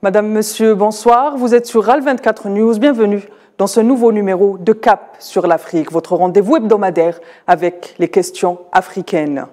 Madame, Monsieur, bonsoir. Vous êtes sur RAL24 News. Bienvenue dans ce nouveau numéro de Cap sur l'Afrique, votre rendez-vous hebdomadaire avec les questions africaines.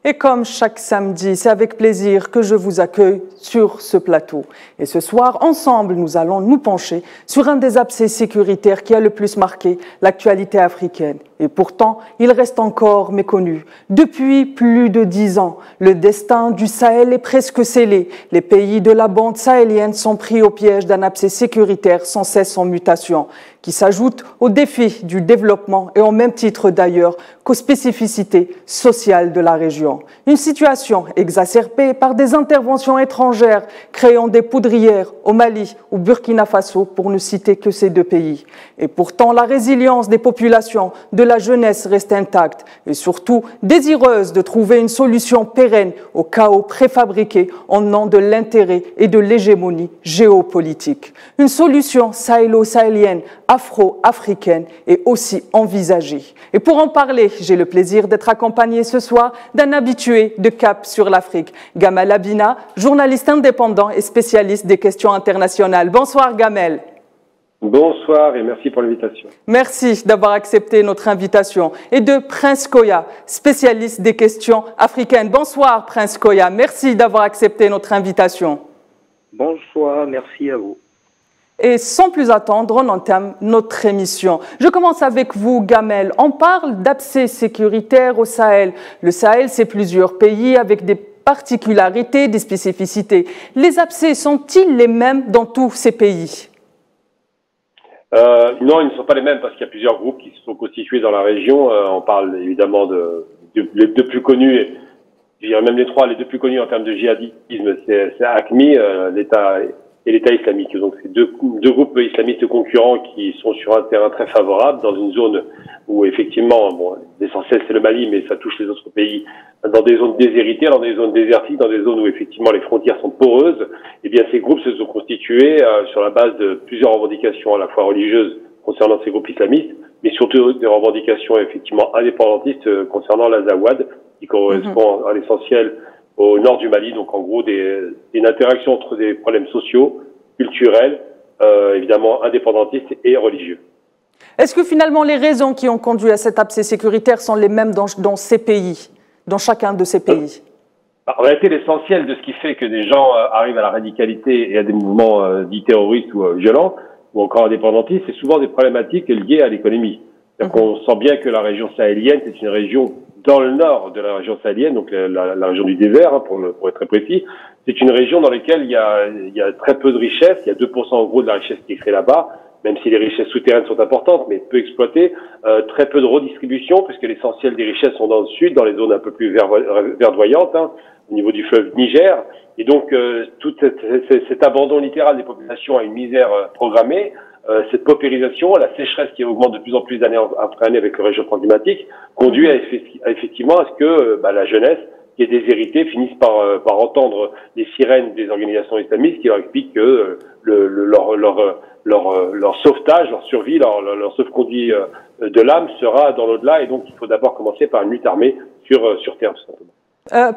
Et comme chaque samedi, c'est avec plaisir que je vous accueille sur ce plateau. Et ce soir, ensemble, nous allons nous pencher sur un des abcès sécuritaires qui a le plus marqué l'actualité africaine. Et pourtant, il reste encore méconnu. Depuis plus de 10 ans, le destin du Sahel est presque scellé. Les pays de la bande sahélienne sont pris au piège d'un abcès sécuritaire sans cesse en mutation, qui s'ajoute aux défis du développement et au même titre d'ailleurs qu'aux spécificités sociales de la région. Une situation exacerbée par des interventions étrangères créant des poudrières au Mali ou Burkina Faso, pour ne citer que ces deux pays. Et pourtant, la résilience des populations, de la jeunesse reste intacte et surtout désireuse de trouver une solution pérenne au chaos préfabriqué en nom de l'intérêt et de l'hégémonie géopolitique. Une solution sahélo-sahélienne, afro-africaine est aussi envisagée. Et pour en parler, j'ai le plaisir d'être accompagné ce soir d'un habitué de Cap sur l'Afrique, Gamel Abina, journaliste indépendant et spécialiste des questions internationales. Bonsoir Gamel. Bonsoir et merci pour l'invitation. Merci d'avoir accepté notre invitation. Et de Prince Koya, spécialiste des questions africaines. Bonsoir Prince Koya, merci d'avoir accepté notre invitation. Bonsoir, merci à vous. Et sans plus attendre, on entame notre émission. Je commence avec vous, Gamel. On parle d'abcès sécuritaire au Sahel. Le Sahel, c'est plusieurs pays avec des particularités, des spécificités. Les abcès sont-ils les mêmes dans tous ces pays ? Non, ils ne sont pas les mêmes parce qu'il y a plusieurs groupes qui se sont constitués dans la région. On parle évidemment les deux plus connus, et je dirais même les deux plus connus en termes de djihadisme, c'est AQMI, l'État et l'État islamique. Donc c'est deux groupes islamistes concurrents qui sont sur un terrain très favorable, dans une zone où effectivement, bon, l'essentiel c'est le Mali, mais ça touche les autres pays, dans des zones déshéritées, dans des zones désertiques, dans des zones où effectivement les frontières sont poreuses. Eh bien ces groupes se sont constitués sur la base de plusieurs revendications à la fois religieuses concernant ces groupes islamistes, mais surtout des revendications effectivement indépendantistes concernant l'Azawad, qui correspond à l'essentiel au nord du Mali, donc en gros une interaction entre des problèmes sociaux, culturels, évidemment indépendantistes et religieux. Est-ce que finalement les raisons qui ont conduit à cet abcès sécuritaire sont les mêmes dans ces pays, dans chacun de ces pays ? En réalité, l'essentiel de ce qui fait que des gens arrivent à la radicalité et à des mouvements dits terroristes ou violents, ou encore indépendantistes, c'est souvent des problématiques liées à l'économie. On sent bien que la région sahélienne, c'est une région dans le nord de la région sahélienne, donc la région du désert, hein, pour être très précis. C'est une région dans laquelle il y a très peu de richesses. Il y a 2% en gros de la richesse qui est créée là-bas, même si les richesses souterraines sont importantes, mais peu exploitées. Très peu de redistribution, puisque l'essentiel des richesses sont dans le sud, dans les zones un peu plus verdoyantes, hein, au niveau du fleuve Niger. Et donc, tout cet abandon littéral des populations à une misère programmée, cette paupérisation, la sécheresse qui augmente de plus en plus d'année après année avec le réchauffement climatique, conduit effectivement à ce que la jeunesse qui est déshéritée finisse par entendre les sirènes des organisations islamistes qui leur expliquent que leur sauvetage, leur survie, leur sauve-conduit de l'âme sera dans l'au-delà, et donc il faut d'abord commencer par une lutte armée sur terre, tout simplement.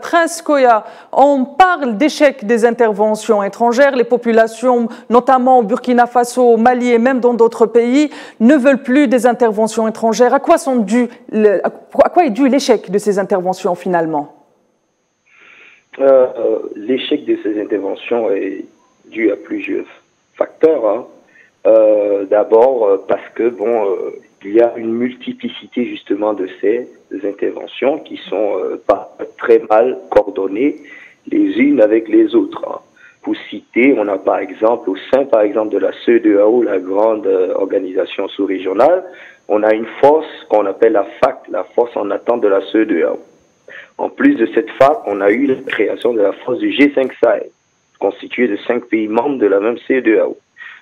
Prince Koya, on parle d'échec des interventions étrangères. Les populations, notamment au Burkina Faso, au Mali et même dans d'autres pays, ne veulent plus des interventions étrangères. À quoi est dû l'échec de ces interventions finalement ? L'échec de ces interventions est dû à plusieurs facteurs. Hein. D'abord parce que il y a une multiplicité justement de ces interventions qui sont pas très mal coordonnées les unes avec les autres. Hein. Pour citer, on a par exemple au sein de la CEDEAO, la grande organisation sous-régionale, on a une force qu'on appelle la FAC, la force en attente de la CEDEAO. En plus de cette FAC, on a eu la création de la force du G5 Sahel, constituée de 5 pays membres de la même CEDEAO.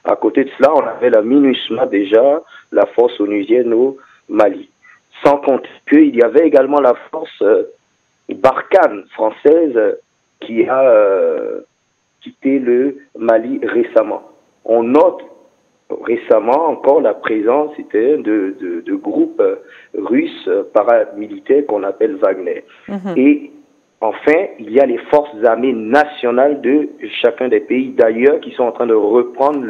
À côté de cela, on avait la MINUSMA déjà, la force onusienne au Mali. Sans compter qu'il y avait également la force Barkhane française qui a quitté le Mali récemment. On note récemment encore la présence de groupes russes paramilitaires qu'on appelle Wagner. Et enfin, il y a les forces armées nationales de chacun des pays d'ailleurs qui sont en train de reprendre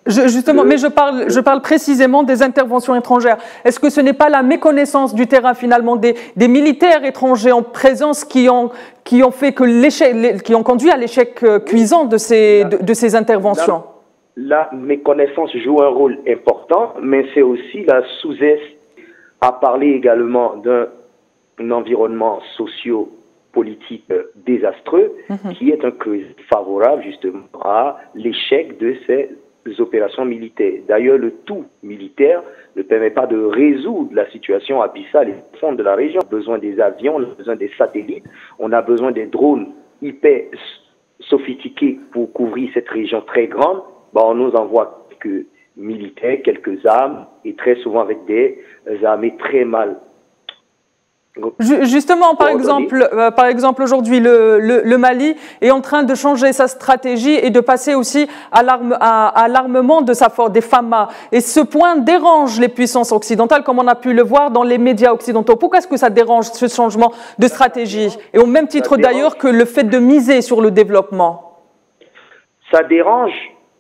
mais je parle précisément des interventions étrangères. Est-ce que ce n'est pas la méconnaissance du terrain finalement des militaires étrangers en présence qui ont fait que qui ont conduit à l'échec cuisant de ces interventions? La méconnaissance joue un rôle important, mais c'est aussi la sous-est à parler également d'un environnement socio-politique désastreux qui est un cause favorable justement à l'échec de ces opérations militaires. D'ailleurs, le tout militaire ne permet pas de résoudre la situation abyssale et profonde de la région. On a besoin des avions, on a besoin des satellites, on a besoin des drones hyper sophistiqués pour couvrir cette région très grande. On nous envoie quelques militaires, quelques armes, et très souvent avec des armées très mal. Justement, par exemple, aujourd'hui, le Mali est en train de changer sa stratégie et de passer aussi à l'armement de des FAMA. Et ce point dérange les puissances occidentales, comme on a pu le voir dans les médias occidentaux. Pourquoi est-ce que ça dérange ce changement de stratégie? Et au même titre d'ailleurs que le fait de miser sur le développement. Ça dérange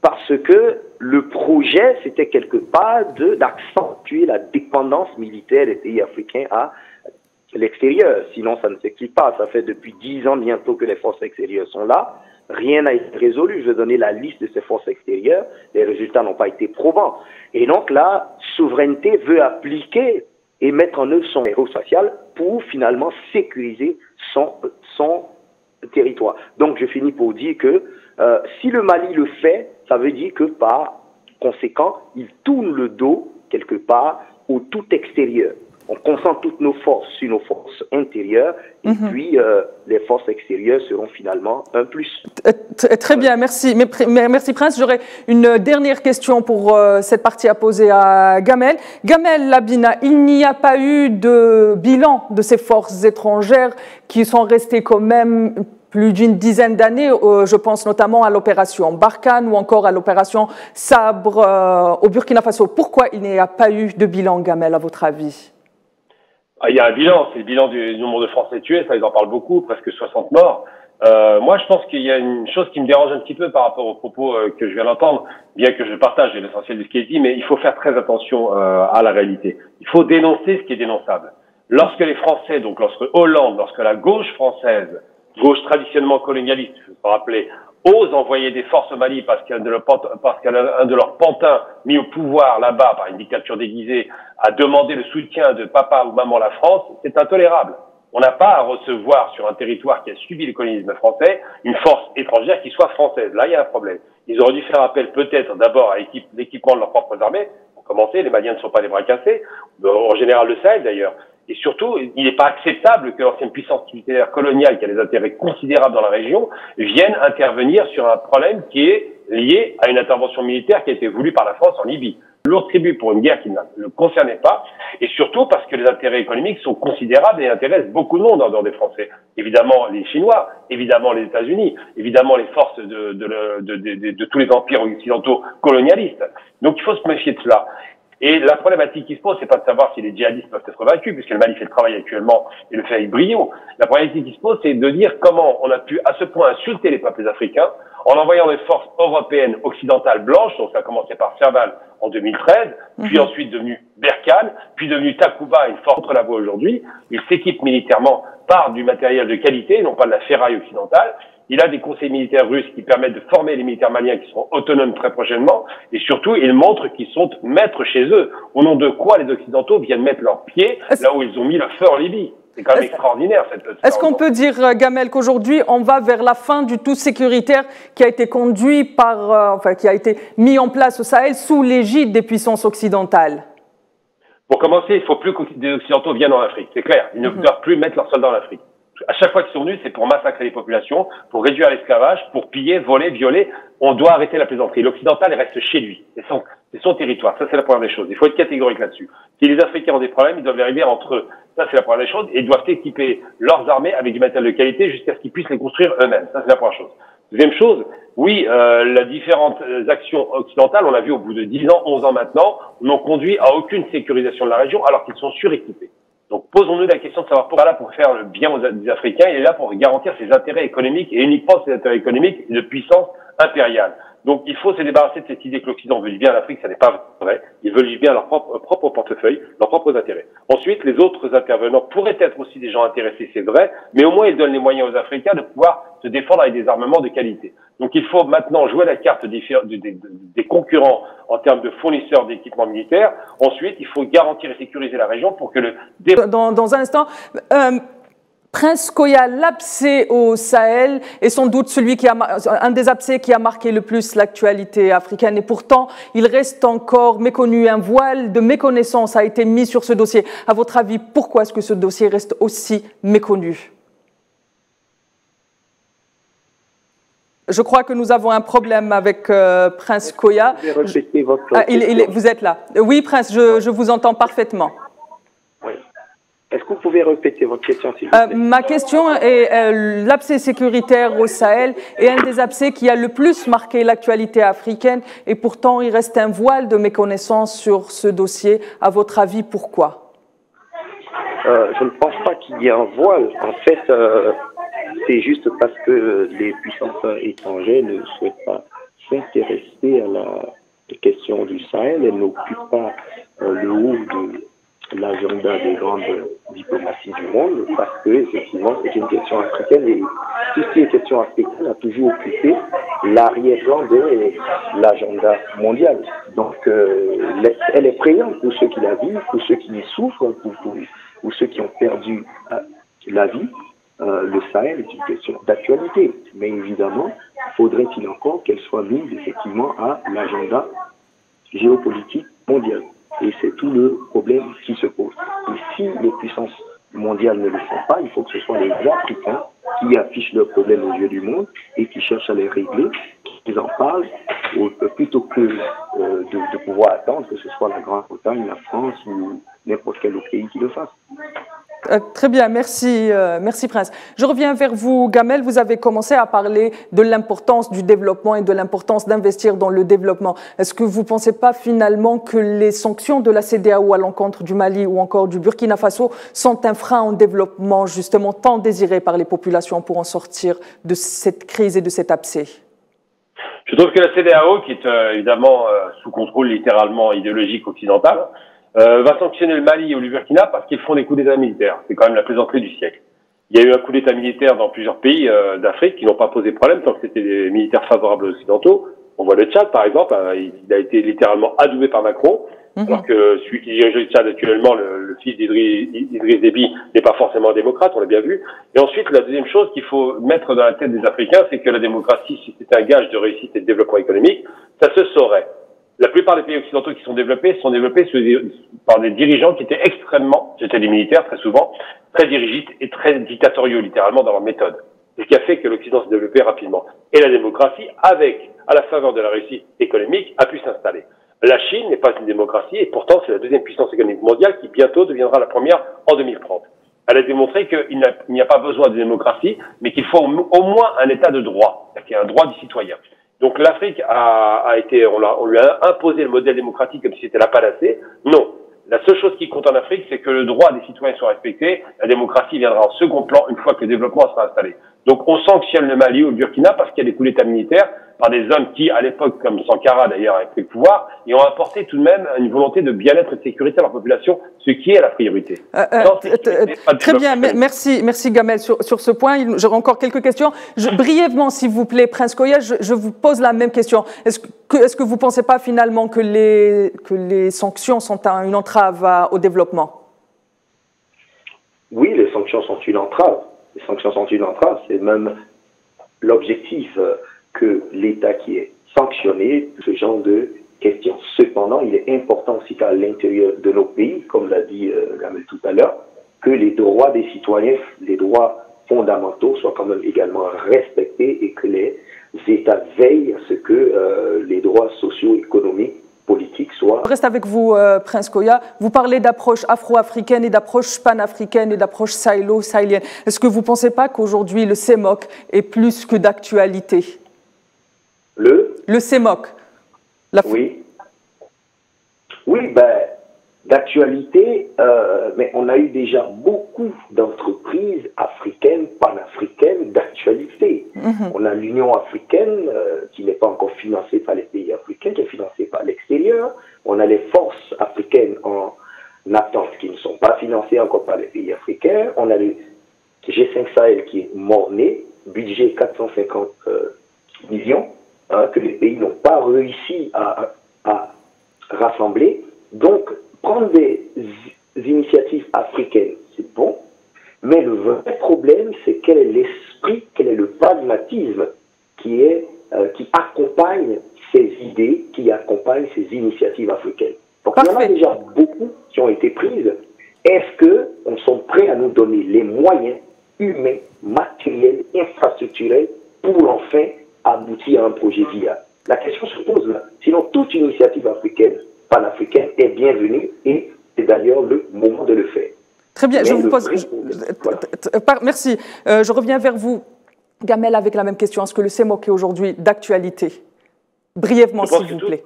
parce que le projet, c'était quelque part d'accentuer la dépendance militaire des pays africains à l'extérieur. Sinon, ça ne s'explique pas. Ça fait depuis 10 ans bientôt que les forces extérieures sont là. Rien n'a été résolu. Je vais donner la liste de ces forces extérieures. Les résultats n'ont pas été probants. Et donc, la souveraineté veut appliquer et mettre en œuvre son héros social pour finalement sécuriser son territoire. Donc, je finis pour dire que si le Mali le fait, ça veut dire que par conséquent, il tourne le dos quelque part au tout extérieur. On concentre toutes nos forces sur nos forces intérieures et puis les forces extérieures seront finalement un plus. Très bien, merci. Merci Prince. J'aurais une dernière question pour cette partie à poser à Gamel. Gamel Labina, il n'y a pas eu de bilan de ces forces étrangères qui sont restées quand même plus d'une dizaine d'années. Je pense notamment à l'opération Barkhane ou encore à l'opération Sabre au Burkina Faso. Pourquoi il n'y a pas eu de bilan, Gamel, à votre avis? Il y a un bilan, c'est le bilan du nombre de Français tués, ça ils en parlent beaucoup, presque 60 morts. Moi je pense qu'il y a une chose qui me dérange un petit peu par rapport aux propos que je viens d'entendre, bien que je partage l'essentiel de ce qui est dit, mais il faut faire très attention à la réalité. Il faut dénoncer ce qui est dénonçable. Lorsque les Français, donc lorsque Hollande, lorsque la gauche française, gauche traditionnellement colonialiste, je peux rappeler, ose envoyer des forces au Mali parce qu'un de leurs pantins mis au pouvoir là-bas par une dictature déguisée a demandé le soutien de papa ou maman la France, c'est intolérable. On n'a pas à recevoir sur un territoire qui a subi le colonialisme français une force étrangère qui soit française. Là, il y a un problème. Ils auraient dû faire appel peut-être d'abord à l'équipement de leurs propres armées. Pour commencer, les Maliens ne sont pas des bras cassés, en général le Sahel d'ailleurs. Et surtout, il n'est pas acceptable que l'ancienne puissance militaire coloniale, qui a des intérêts considérables dans la région, vienne intervenir sur un problème qui est lié à une intervention militaire qui a été voulue par la France en Libye. Lourd tribut pour une guerre qui ne le concernait pas, et surtout parce que les intérêts économiques sont considérables et intéressent beaucoup de monde en dehors des Français. Évidemment les Chinois, évidemment les États-Unis, évidemment les forces de tous les empires occidentaux colonialistes. Donc il faut se méfier de cela. Et la problématique qui se pose, c'est pas de savoir si les djihadistes peuvent être vaincus, puisque le Mali fait le travail actuellement et le fait avec brio. La problématique qui se pose, c'est de dire comment on a pu à ce point insulter les peuples africains en envoyant des forces européennes occidentales blanches, donc ça a commencé par Serval en 2013, puis ensuite devenu Berkane, puis devenu Takuba, une force contre la voie aujourd'hui. Il s'équipe militairement par du matériel de qualité, non pas de la ferraille occidentale. Il a des conseils militaires russes qui permettent de former les militaires maliens qui seront autonomes très prochainement. Et surtout, il montre qu'ils sont maîtres chez eux. Au nom de quoi les Occidentaux viennent mettre leurs pieds là où ils ont mis le feu en Libye. C'est quand même extraordinaire. Est-ce qu'on peut dire, Gamel, qu'aujourd'hui, on va vers la fin du tout sécuritaire qui a été conduit qui a été mis en place au Sahel sous l'égide des puissances occidentales? Pour commencer, il ne faut plus que les Occidentaux viennent en Afrique. C'est clair. Ils ne doivent plus mettre leurs soldats en Afrique. À chaque fois qu'ils sont venus, c'est pour massacrer les populations, pour réduire l'esclavage, pour piller, voler, violer. On doit arrêter la plaisanterie. L'Occidental reste chez lui. C'est son territoire. Ça, c'est la première des choses. Il faut être catégorique là-dessus. Si les Africains ont des problèmes, ils doivent les régler entre eux. Ça, c'est la première des choses. Et ils doivent équiper leurs armées avec du matériel de qualité jusqu'à ce qu'ils puissent les construire eux-mêmes. Ça, c'est la première chose. Deuxième chose, oui, les différentes actions occidentales, on l'a vu au bout de 10 ans, 11 ans maintenant, n'ont conduit à aucune sécurisation de la région alors qu'ils sont suréquipés. Donc posons-nous la question de savoir pourquoi il est là pour faire le bien des Africains, il est là pour garantir ses intérêts économiques et uniquement ses intérêts économiques de puissance impériale. Donc il faut se débarrasser de cette idée que l'Occident veut du bien à l'Afrique, ça n'est pas vrai. Ils veulent du bien à leur propre portefeuille, leurs propres intérêts. Ensuite, les autres intervenants pourraient être aussi des gens intéressés, c'est vrai, mais au moins ils donnent les moyens aux Africains de pouvoir se défendre avec des armements de qualité. Donc il faut maintenant jouer la carte des concurrents en termes de fournisseurs d'équipements militaires. Ensuite, il faut garantir et sécuriser la région pour que le... Dans un instant... Prince Koya, l'abcès au Sahel est sans doute un des abcès qui a marqué le plus l'actualité africaine et pourtant il reste encore méconnu. Un voile de méconnaissance a été mis sur ce dossier. À votre avis, pourquoi est-ce que ce dossier reste aussi méconnu? Je crois que nous avons un problème avec Prince Koya. Vous êtes là. Oui, Prince, je vous entends parfaitement. Est-ce que vous pouvez répéter votre question, s'il vous plaît? Ma question est l'abcès sécuritaire au Sahel est un des abcès qui a le plus marqué l'actualité africaine et pourtant il reste un voile de méconnaissance sur ce dossier. À votre avis, pourquoi? Je ne pense pas qu'il y ait un voile. En fait, c'est juste parce que les puissances étrangères ne souhaitent pas s'intéresser à la question du Sahel. Elles n'occupent pas le haut de l'agenda des grandes diplomaties du monde parce que effectivement c'est une question africaine et tout ce qui est question africaine a toujours occupé l'arrière-plan de l'agenda mondial. Donc elle est prégnante pour ceux qui la vivent, pour ceux qui y souffrent, pour ceux qui ont perdu la vie. Le Sahel est une question d'actualité, mais évidemment faudrait-il encore qu'elle soit mise effectivement à l'agenda géopolitique mondial. Et c'est tout le problème qui se pose. Et si les puissances mondiales ne le font pas, il faut que ce soit les Africains qui affichent leurs problèmes aux yeux du monde et qui cherchent à les régler, qui en parlent, plutôt que de pouvoir attendre que ce soit la Grande-Bretagne, la France ou n'importe quel autre pays qui le fasse. Très bien, merci Prince. Je reviens vers vous, Gamel. Vous avez commencé à parler de l'importance du développement et de l'importance d'investir dans le développement. Est-ce que vous ne pensez pas finalement que les sanctions de la CEDEAO à l'encontre du Mali ou encore du Burkina Faso sont un frein au développement justement tant désiré par les populations pour en sortir de cette crise et de cet abcès? Je trouve que la CEDEAO, qui est évidemment sous contrôle littéralement idéologique occidental, va sanctionner le Mali ou le Burkina parce qu'ils font des coups d'État militaires. C'est quand même la plaisanterie du siècle. Il y a eu un coup d'État militaire dans plusieurs pays d'Afrique qui n'ont pas posé problème tant que c'était des militaires favorables aux Occidentaux. On voit le Tchad, par exemple, il a été littéralement adoubé par Macron, alors que celui qui dirige le Tchad actuellement, le fils d'Idriss Déby, n'est pas forcément démocrate, on l'a bien vu. Et ensuite, la deuxième chose qu'il faut mettre dans la tête des Africains, c'est que la démocratie, si c'est un gage de réussite et de développement économique, ça se saurait. La plupart des pays occidentaux qui sont développés par des dirigeants qui étaient c'était des militaires très souvent, très dirigistes et très dictatoriaux littéralement dans leur méthode. C'est ce qui a fait que l'Occident s'est développé rapidement. Et la démocratie, à la faveur de la réussite économique, a pu s'installer. La Chine n'est pas une démocratie et pourtant c'est la deuxième puissance économique mondiale qui bientôt deviendra la première en 2030. Elle a démontré qu'il n'y a pas besoin de démocratie, mais qu'il faut au moins un état de droit, c'est-à-dire un droit du citoyen. Donc l'Afrique on lui a imposé le modèle démocratique comme si c'était la panacée. Non. La seule chose qui compte en Afrique, c'est que le droit des citoyens soit respecté. La démocratie viendra en second plan une fois que le développement sera installé. Donc on sanctionne le Mali ou le Burkina parce qu'il y a des coups d'État militaires par des hommes qui, à l'époque, comme Sankara d'ailleurs, avaient pris le pouvoir, et ont apporté tout de même une volonté de bien-être et de sécurité à leur population, ce qui est la priorité. Très bien, merci Gamel sur ce point. J'aurai encore quelques questions. Brièvement, s'il vous plaît, Prince Koya, je vous pose la même question. Est-ce que vous ne pensez pas finalement que les sanctions sont une entrave au développement? Oui, les sanctions sont une entrave. Les sanctions sont une entrave. C'est même l'objectif que l'État qui est sanctionné, ce genre de questions. Cependant, il est important aussi qu'à l'intérieur de nos pays, comme l'a dit Gamel tout à l'heure, que les droits des citoyens, les droits fondamentaux soient quand même également respectés et que les États veillent à ce que les droits sociaux, économiques, politique soit... Je reste avec vous, Prince Koya. Vous parlez d'approche afro-africaine et d'approche panafricaine et d'approche sahélo-sahélienne. Est-ce que vous ne pensez pas qu'aujourd'hui le CEMOC est plus que d'actualité? Le CEMOC. Oui. Oui, d'actualité, mais on a eu déjà beaucoup d'entreprises africaines, panafricaines d'actualité. On a l'Union africaine qui n'est pas encore financée par les pays africains, qui est financée par l'extérieur. On a les forces africaines en attente qui ne sont pas financées encore par les pays africains. On a le G5 Sahel qui est mort-né, budget 450 millions, que les pays n'ont pas réussi à rassembler. Donc, prendre des initiatives africaines, c'est bon, mais le vrai problème, c'est quel est l'esprit, quel est le pragmatisme qui accompagne ces idées, qui accompagne ces initiatives africaines. Donc, il y en a déjà beaucoup qui ont été prises. Est-ce qu'on sont prêts à nous donner les moyens humains, matériels, infrastructurels pour enfin aboutir à un projet viable? La question se pose là. Sinon, toute initiative africaine, panafricaine est bienvenue et c'est d'ailleurs le moment de le faire. Très bien, je vous pose... Merci. Je reviens vers vous, Gamel, avec la même question. Est-ce que le CEMOC est aujourd'hui d'actualité? Brièvement, s'il vous plaît.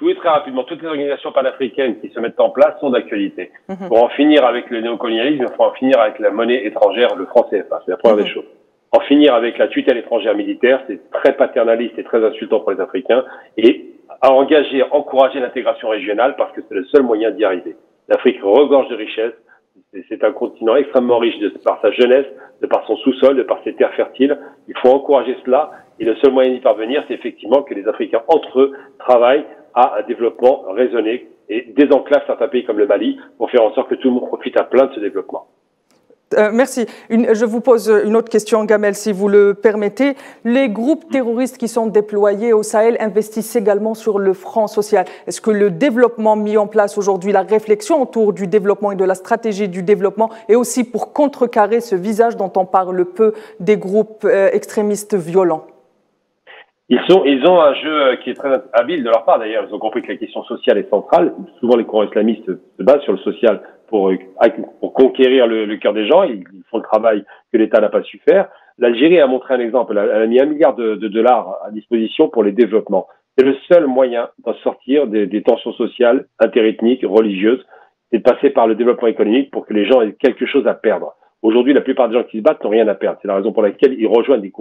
Oui, très rapidement. Toutes les organisations panafricaines qui se mettent en place sont d'actualité. Pour en finir avec le néocolonialisme, il faut en finir avec la monnaie étrangère, le franc CFA. C'est la première des choses. En finir avec la tutelle étrangère militaire, c'est très paternaliste et très insultant pour les Africains. Et à encourager l'intégration régionale parce que c'est le seul moyen d'y arriver. L'Afrique regorge de richesses. C'est un continent extrêmement riche de par sa jeunesse, de par son sous-sol, de par ses terres fertiles. Il faut encourager cela. Et le seul moyen d'y parvenir, c'est effectivement que les Africains entre eux travaillent à un développement raisonné et désenclavent certains pays comme le Mali pour faire en sorte que tout le monde profite à plein de ce développement. Merci. Je vous pose une autre question, Gamel, si vous le permettez. Les groupes terroristes qui sont déployés au Sahel investissent également sur le front social. Est-ce que le développement mis en place aujourd'hui, la réflexion autour du développement et de la stratégie du développement est aussi pour contrecarrer ce visage dont on parle peu des groupes extrémistes violents? Ils ont un jeu qui est très habile de leur part d'ailleurs. Ils ont compris que la question sociale est centrale. Souvent les courants islamistes se basent sur le social pour conquérir le cœur des gens. Ils font le travail que l'État n'a pas su faire. L'Algérie a montré un exemple. Elle a mis $1 milliard de dollars à disposition pour les développements. C'est le seul moyen d'en sortir des tensions sociales, interethniques, religieuses. C'est de passer par le développement économique pour que les gens aient quelque chose à perdre. Aujourd'hui, la plupart des gens qui se battent n'ont rien à perdre. C'est la raison pour laquelle ils rejoignent des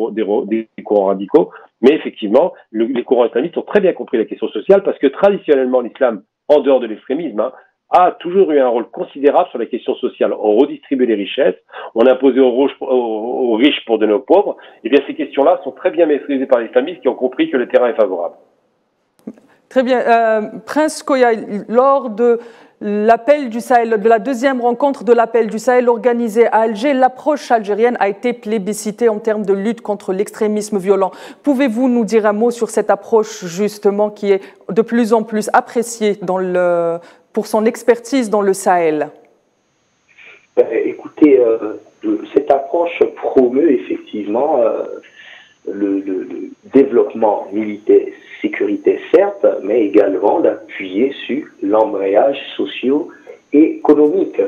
courants radicaux. Mais effectivement, les courants islamistes ont très bien compris la question sociale parce que traditionnellement, l'islam, en dehors de l'extrémisme, a toujours eu un rôle considérable sur la question sociale. On redistribuait les richesses, on imposait aux riches pour donner aux pauvres. Et bien, ces questions-là sont très bien maîtrisées par les islamistes qui ont compris que le terrain est favorable. Très bien. Prince Koya, lors de l'appel du Sahel, de la deuxième rencontre de l'appel du Sahel organisée à Alger, l'approche algérienne a été plébiscitée en termes de lutte contre l'extrémisme violent. Pouvez-vous nous dire un mot sur cette approche justement qui est de plus en plus appréciée pour son expertise dans le Sahel? Écoutez, cette approche promeut effectivement le développement militaire, sécuritaire certes, mais également d'appuyer sur l'embrayage socio-économique.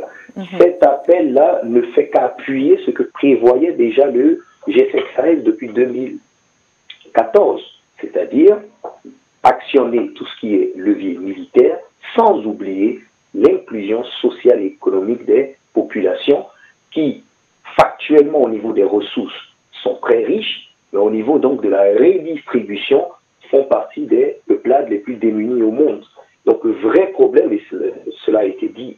Cet appel-là ne fait qu'appuyer ce que prévoyait déjà le G5 Sahel depuis 2014, c'est-à-dire actionner tout ce qui est levier militaire sans oublier l'inclusion sociale et économique des populations qui, factuellement au niveau des ressources, sont très riches, mais au niveau donc de la redistribution, font partie des peuplades les plus démunies au monde. Donc le vrai problème, et cela a été dit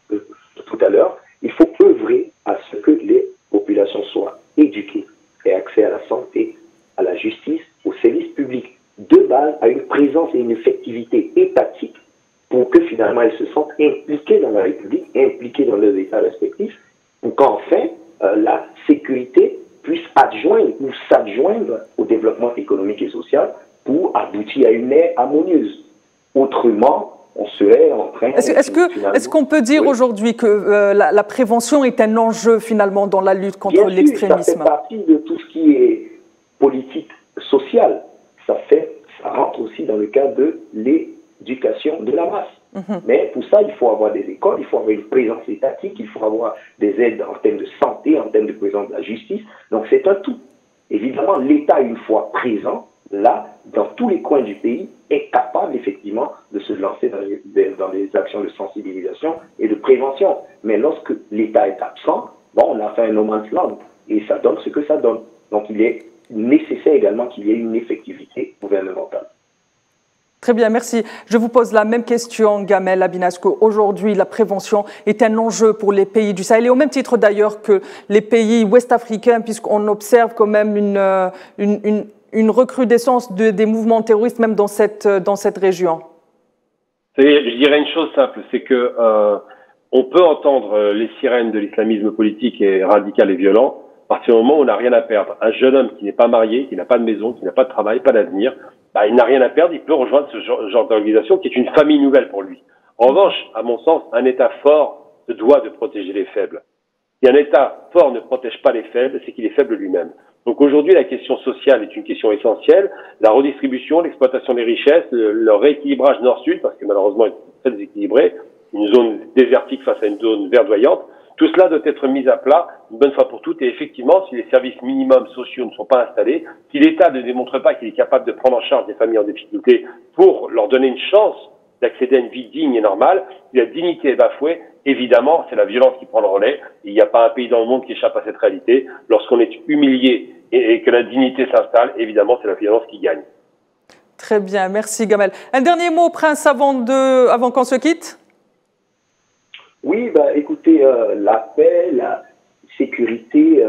tout à l'heure, il faut œuvrer à ce que les populations soient éduquées, aient accès à la santé, à la justice, aux services publics, de base à une présence et une effectivité étatique pour que finalement elles se sentent impliquées dans la République, impliquées dans leurs États respectifs, pour qu'enfin la sécurité puisse adjoindre ou s'adjoindre au développement économique et social pour aboutir à une ère harmonieuse. Autrement, on serait en train... Est-ce qu'on peut dire aujourd'hui que la prévention est un enjeu finalement dans la lutte contre l'extrémisme? Ça fait partie de tout ce qui est politique sociale. Ça rentre aussi dans le cadre de l'éducation de la masse. Mais pour ça, il faut avoir des écoles, il faut avoir une présence étatique, il faut avoir des aides en termes de santé, en termes de présence de la justice. Donc c'est un tout. Évidemment, l'État, une fois présent, là, dans tous les coins du pays, est capable effectivement de se lancer dans les actions de sensibilisation et de prévention. Mais lorsque l'État est absent, bon, on a fait un no man's land et ça donne ce que ça donne. Donc il est nécessaire également qu'il y ait une effectivité gouvernementale. Très bien, merci. Je vous pose la même question, Gamel Abinasco. Aujourd'hui, la prévention est un enjeu pour les pays du Sahel, et au même titre d'ailleurs que les pays ouest-africains, puisqu'on observe quand même une recrudescence des mouvements terroristes, même dans cette région. Je dirais une chose simple, c'est que on peut entendre les sirènes de l'islamisme politique et radical et violent à partir du moment où on n'a rien à perdre. Un jeune homme qui n'est pas marié, qui n'a pas de maison, qui n'a pas de travail, pas d'avenir, bah, il n'a rien à perdre, il peut rejoindre ce genre d'organisation qui est une famille nouvelle pour lui. En revanche, à mon sens, un État fort se doit de protéger les faibles. Si un État fort ne protège pas les faibles, c'est qu'il est faible lui-même. Donc aujourd'hui, la question sociale est une question essentielle. La redistribution, l'exploitation des richesses, le rééquilibrage nord-sud, parce que malheureusement, il est très déséquilibré, une zone désertique face à une zone verdoyante. Tout cela doit être mis à plat une bonne fois pour toutes. Et effectivement, si les services minimums sociaux ne sont pas installés, si l'État ne démontre pas qu'il est capable de prendre en charge des familles en difficulté pour leur donner une chance d'accéder à une vie digne et normale, si la dignité est bafouée, évidemment, c'est la violence qui prend le relais. Il n'y a pas un pays dans le monde qui échappe à cette réalité. Lorsqu'on est humilié et que la dignité s'installe, évidemment, c'est la violence qui gagne. Très bien, merci Gamel. Un dernier mot, Prince, avant qu'on se quitte? Oui, bah, écoutez, la paix, la sécurité,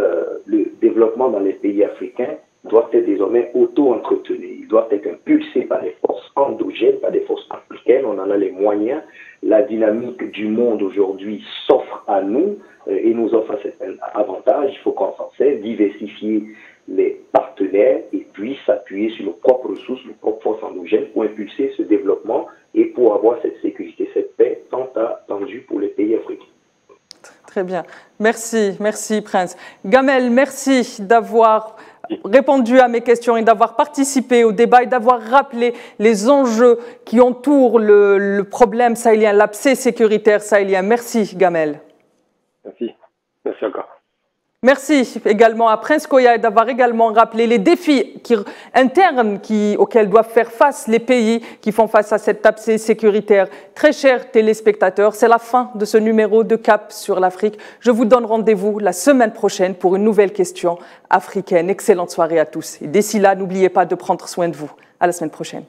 le développement dans les pays africains doivent être désormais auto-entretenus. Ils doivent être impulsés par les forces endogènes, par des forces africaines. On en a les moyens. La dynamique du monde aujourd'hui s'offre à nous et nous offre un avantage. Il faut qu'on s'en serve, diversifier les partenaires et puis s'appuyer sur nos propres ressources, nos propres forces endogènes pour impulser ce développement et pour avoir cette sécurité, cette paix tant attendue pour les pays africains. Très bien. Merci, merci Prince. Gamel, merci d'avoir répondu à mes questions et d'avoir participé au débat et d'avoir rappelé les enjeux qui entourent le problème sahélien, l'abcès sécuritaire sahélien. Merci Gamel. Merci. Merci encore. Merci également à Prince Koya d'avoir également rappelé les défis internes auxquels doivent faire face les pays qui font face à cet abcès sécuritaire. Très chers téléspectateurs, c'est la fin de ce numéro de Cap sur l'Afrique. Je vous donne rendez-vous la semaine prochaine pour une nouvelle question africaine. Excellente soirée à tous. Et d'ici là, n'oubliez pas de prendre soin de vous. À la semaine prochaine.